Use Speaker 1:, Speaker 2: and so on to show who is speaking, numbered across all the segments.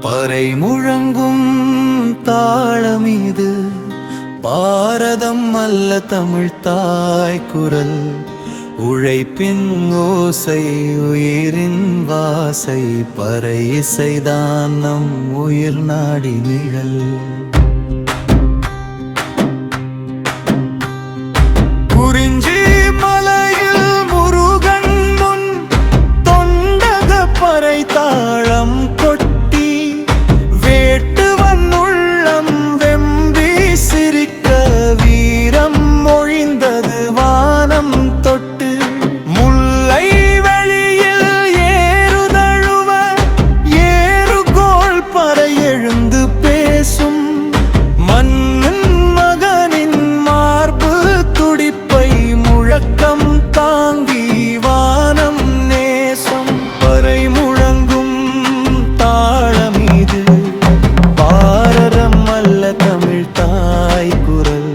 Speaker 1: பறை முழங்கும் தாளமீது பாரதம் அல்ல தமிழ் தாய் குரல். உழைப்பின் ஓசை உயிரின் வாசை பறை இசைதான் நம் உயிர் நாடி நிழல். குறிஞ்சி மலையில் முருகன் முன் தொண்டக பறை தாளம் கொட்டி வேட்டுவன் உள்ளம் வெம்பி சிரிக்க வீரம் மொழிந்தது வானம் தொட்டு. முல்லை வெளியில் ஏறுதழுவ ஏறுகோள் பறை எழுந்து பேசும். மன்னன் மகனின் மார்பு துடிப்பை முழக்கம் தாங்கி வானம் நேசம். பறை முழங்கும் தாளமீது பாரதம் அல்ல தமிழ் தாய் குரல்.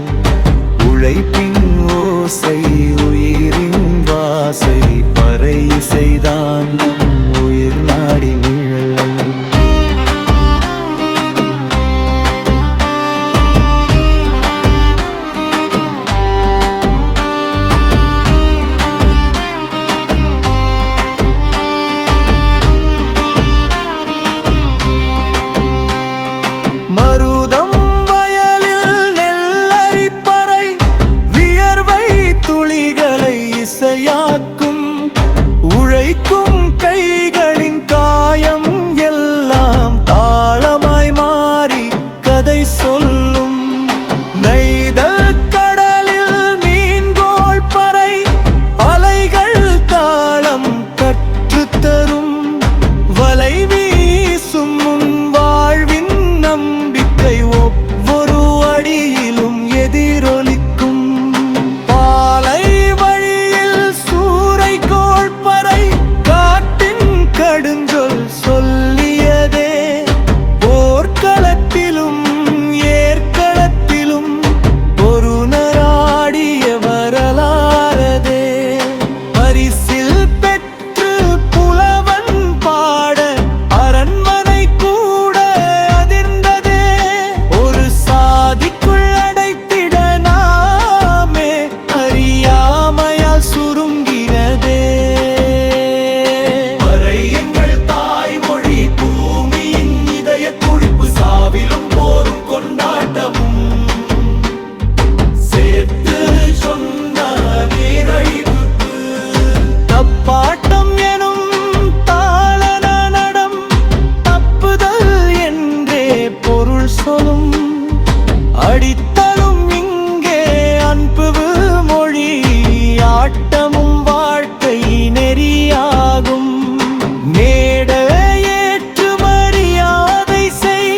Speaker 1: உழைப்பின் ஓசை உயிரின் வாசை பறை இசைதான் நம் உயிர் நாடி நிழல். மருதம் வயலில் நெல்லரிப்பறை வியர்வை துளிகளை இசையாக்கும். உழைக்கும் கைகளின் காயம் எல்லாம் தாளமாய் மாறி கதை சொல்லும். நெய்தல் கடலில் மீன்கோள் பறை அலைகள் தாளம் கற்றுத்தரும். வலை வீசும் முன் வாழ்வின் நம்பிக்கை ஒவ்வொரு அடியிலும் எதிரொலிக்கும். பாலை வழியில் சூறைக்கோள் பறை காட்டின் கடுஞ்சொல் சொல்லியதே. போர்க்களத்திலும் ஏற்களத்திலும் ஒரு நராடிய வரலாறதே. பரிசில் பெற்று புலவன் பாட அரண்மனை கூட அதிர்ந்ததே. ஒரு சாதிக்குள் அடைத்திட நாமே அறியாமையால் சுருங்கினதே. பறை எங்கள் தாய்மொழி பூமியின் இதய துடிப்பு. சாவிலும் போரும் கொண்டாட்டமும் சேர்த்து சொன்ன வீரழிவுக்கு. தப்பாட்டம் எனும் தாளன நடம் தப்புதல் என்றே பொருள் சொல்லும். அடித்தலும் இங்கே அன்பு மொழி ஆட்டமும் வாழ்க்கை நெறியாகும். மேட ஏற்று மரியாதை செய்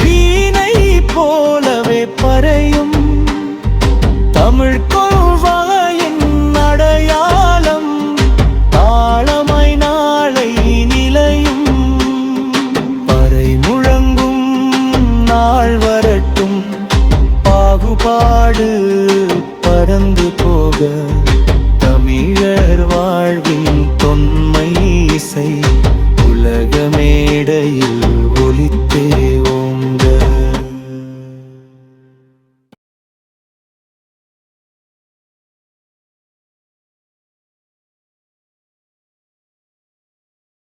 Speaker 1: வீணை போலவே பறையும். தமிழ் கொள்வாயின் அடையாளம் தாளமாய் நாளை நிலையும். பறை முழங்கும் நாள் வரட்டும் பாகுபாடு பறந்து போக. தமிழர் வாழ்வின் தொன்மை இசை உலக மேடையில் ஒலித்தே